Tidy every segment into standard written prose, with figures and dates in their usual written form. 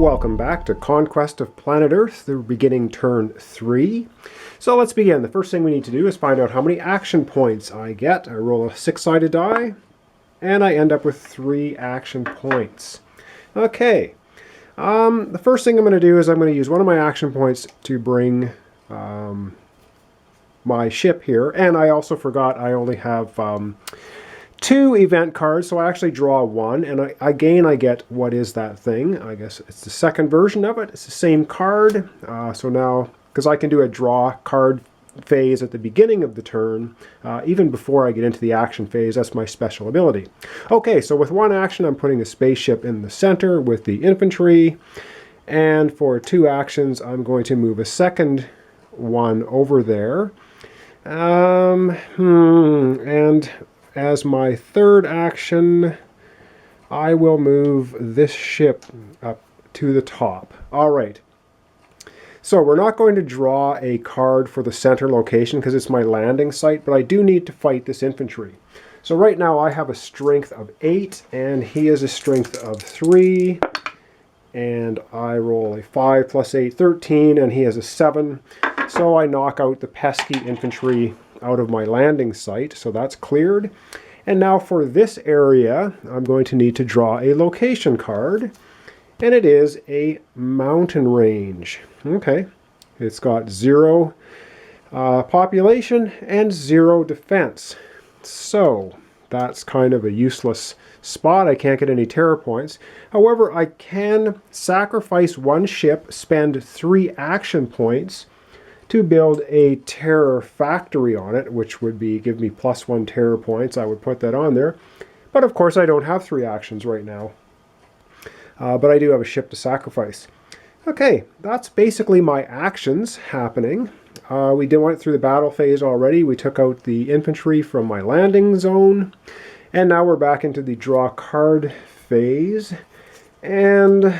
Welcome back to Conquest of Planet Earth. We're beginning turn 3. So let's begin. The first thing we need to do is find out how many action points I get. I roll a 6-sided die, and I end up with 3 action points. Okay. The first thing I'm going to do is I'm going to use one of my action points to bring my ship here. And I also forgot I only have 2 event cards, so I actually draw 1, and I get what is that thing. I guess it's the second version of it. It's the same card. So now, because I can do a draw card phase at the beginning of the turn, even before I get into the action phase, that's my special ability. Okay, so with 1 action, I'm putting the spaceship in the center with the infantry, and for 2 actions, I'm going to move a second one over there. And as my third action, I will move this ship up to the top. All right. So we're not going to draw a card for the center location because it's my landing site, but I do need to fight this infantry. So right now I have a strength of 8, and he has a strength of 3. And I roll a 5 plus 8, 13, and he has a 7. So I knock out the pesky infantry out of my landing site, so that's cleared. And now for this area, I'm going to need to draw a location card, and it is a mountain range. Okay, it's got 0 population and 0 defense. So that's kind of a useless spot. I can't get any terror points. However, I can sacrifice 1 ship, spend 3 action points to build a terror factory on it, which would be give me +1 terror points. I would put that on there. But of course I don't have 3 actions right now. But I do have a ship to sacrifice. Okay, that's basically my actions happening. We went through the battle phase already. We took out the infantry from my landing zone. And now we're back into the draw card phase. And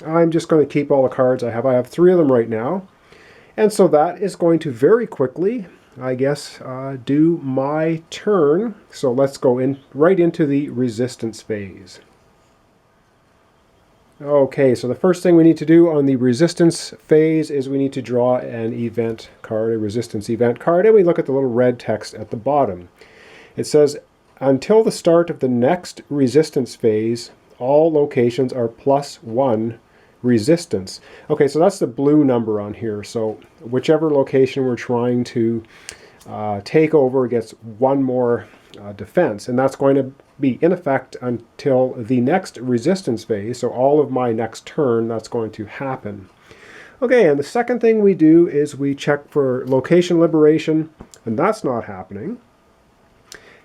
I'm just going to keep all the cards I have. I have 3 of them right now. And so that is going to very quickly, I guess, do my turn. So let's go right into the resistance phase. Okay, so the first thing we need to do on the resistance phase is we need to draw an event card, a resistance event card, and we look at the little red text at the bottom. It says, until the start of the next resistance phase, all locations are +1 resistance. Okay, so that's the blue number on here. So whichever location we're trying to take over gets 1 more defense, and that's going to be in effect until the next resistance phase. So all of my next turn, that's going to happen. Okay, and the second thing we do is we check for location liberation, and that's not happening.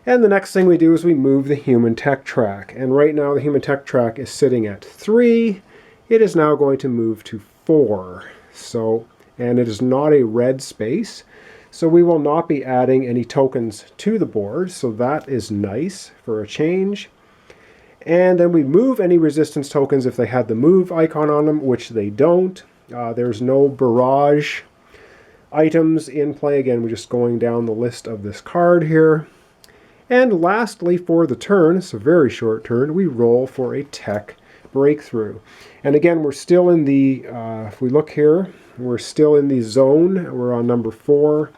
And the next thing we do is we move the human tech track, and right now the human tech track is sitting at 3. It is now going to move to 4. So, and it is not a red space, so we will not be adding any tokens to the board, so that is nice for a change. And then we move any resistance tokens if they had the move icon on them, which they don't. There's no barrage items in play. Again, we're just going down the list of this card here. And lastly, for the turn, it's a very short turn, we roll for a tech breakthrough. And again, we're still in the, if we look here, we're still in the zone. We're on number 4.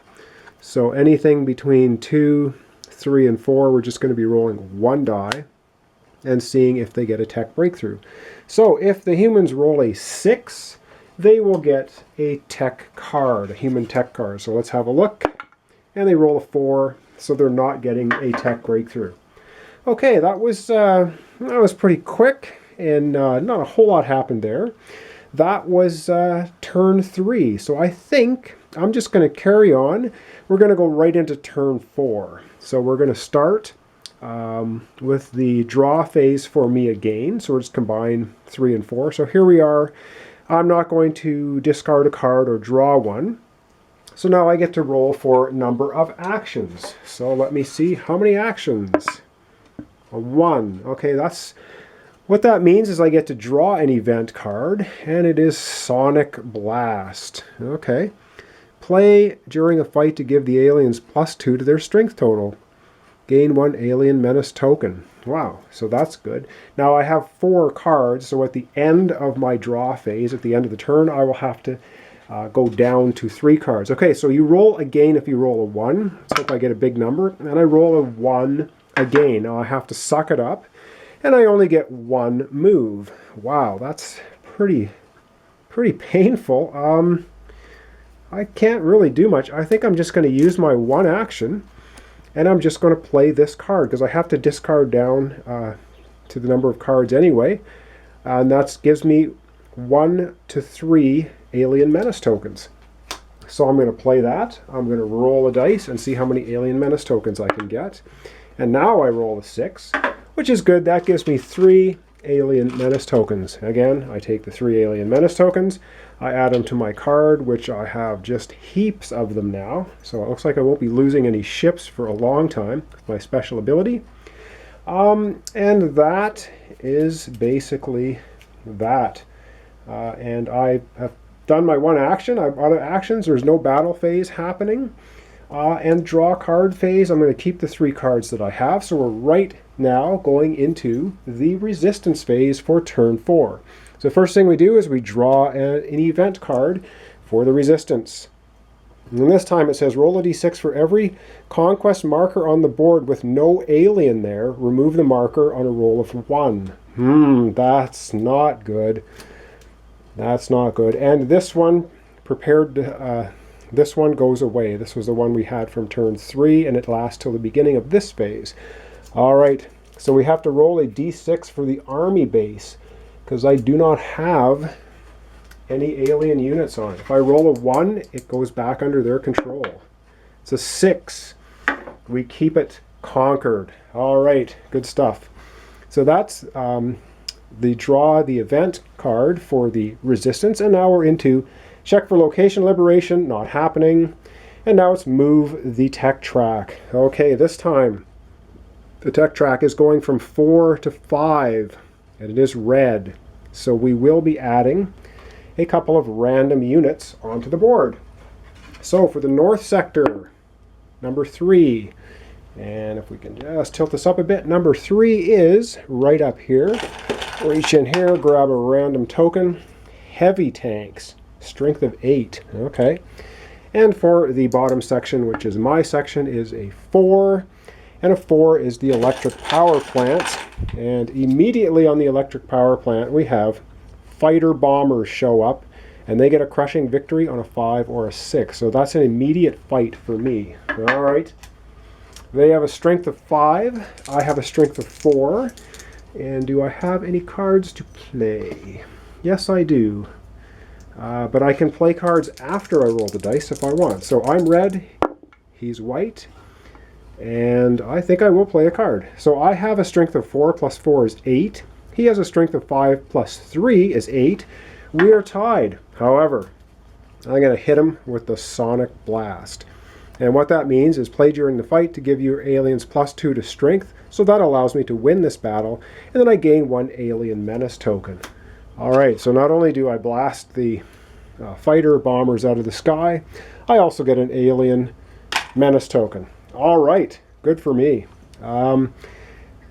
So anything between 2, 3, and 4, we're just going to be rolling 1 die and seeing if they get a tech breakthrough. So if the humans roll a 6, they will get a tech card, a human tech card. So let's have a look. And they roll a 4, so they're not getting a tech breakthrough. Okay, that was pretty quick, and not a whole lot happened there. That was turn 3. So I think I'm just going to carry on. We're going to go right into turn 4. So we're going to start with the draw phase for me again. So we'll just combine 3 and 4. So here we are. I'm not going to discard a card or draw one. So now I get to roll for number of actions. So let me see how many actions. 1. Okay, that's what that means is I get to draw an event card, and it is Sonic Blast. Okay. Play during a fight to give the aliens +2 to their strength total. Gain 1 alien menace token. Wow, so that's good. Now I have 4 cards, so at the end of my draw phase, at the end of the turn, I will have to go down to 3 cards. Okay, so you roll again if you roll a 1. Let's hope I get a big number. And I roll a 1 again. Now I have to suck it up, and I only get 1 move. Wow, that's pretty painful. I can't really do much. I think I'm just going to use my 1 action, and I'm just going to play this card because I have to discard down to the number of cards anyway. And that gives me 1 to 3 alien menace tokens. So I'm going to play that. I'm going to roll a dice and see how many alien menace tokens I can get. And now I roll a 6, which is good. That gives me 3 alien menace tokens. Again, I take the 3 alien menace tokens. I add them to my card, which I have just heaps of them now. So it looks like I won't be losing any ships for a long time with my special ability. And that is basically that. And I have done my 1 action. I'm out of actions. There's no battle phase happening. And draw card phase, I'm going to keep the 3 cards that I have. So we're right now going into the resistance phase for turn 4. So the first thing we do is we draw an event card for the resistance. And this time it says roll a d6 for every conquest marker on the board with no alien there. Remove the marker on a roll of 1. That's not good. That's not good. And this one this one goes away. This was the one we had from turn 3, and it lasts till the beginning of this phase. All right, so we have to roll a d6 for the army base because I do not have any alien units on it. If I roll a 1, it goes back under their control. It's a 6. We keep it conquered. All right, good stuff. So that's the draw the event card for the resistance, and now we're into check for location liberation, not happening. And now it's move the tech track. Okay, this time the tech track is going from 4 to 5, and it is red. So we will be adding a couple of random units onto the board. So for the north sector, number 3, and if we can just tilt this up a bit, number 3 is right up here. Reach in here, grab a random token, heavy tanks. Strength of 8. Okay. And for the bottom section, which is my section, is a 4. And a 4 is the electric power plant. And immediately on the electric power plant, we have fighter bombers show up. And they get a crushing victory on a 5 or a 6. So that's an immediate fight for me. All right. They have a strength of 5. I have a strength of 4. And do I have any cards to play? Yes, I do. But I can play cards after I roll the dice if I want. So I'm red, he's white, and I think I will play a card. So I have a strength of 4 plus 4 is 8. He has a strength of 5 plus 3 is 8. We are tied. However, I'm going to hit him with the Sonic Blast. And what that means is play during the fight to give your aliens +2 to strength. So that allows me to win this battle. And then I gain 1 alien menace token. All right, so not only do I blast the fighter bombers out of the sky, I also get an alien menace token. All right, good for me.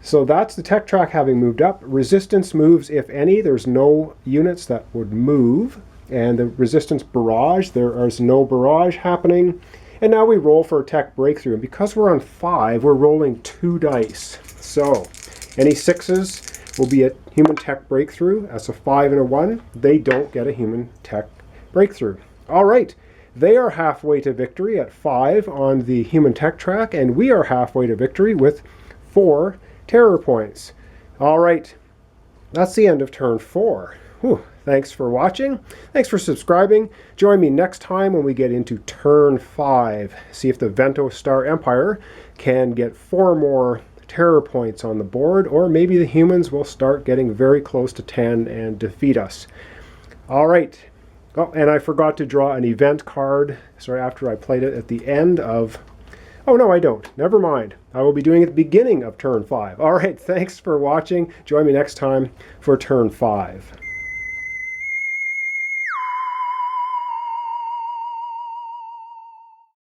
So that's the tech track having moved up. Resistance moves, if any. There's no units that would move. And the resistance barrage, there is no barrage happening. And now we roll for a tech breakthrough. And because we're on 5, we're rolling 2 dice. So any 6s will be a human tech breakthrough. That's a 5 and a 1. They don't get a human tech breakthrough. All right. They are halfway to victory at 5 on the human tech track, and we are halfway to victory with 4 terror points. All right. That's the end of turn 4. Whew. Thanks for watching. Thanks for subscribing. Join me next time when we get into turn 5. See if the Vento Star Empire can get 4 more terror points on the board, or maybe the humans will start getting very close to 10 and defeat us. All right. Oh, and I forgot to draw an event card. Sorry, after I played it at the end of... Oh, no, I don't. Never mind. I will be doing it at the beginning of turn 5. All right, thanks for watching. Join me next time for turn 5.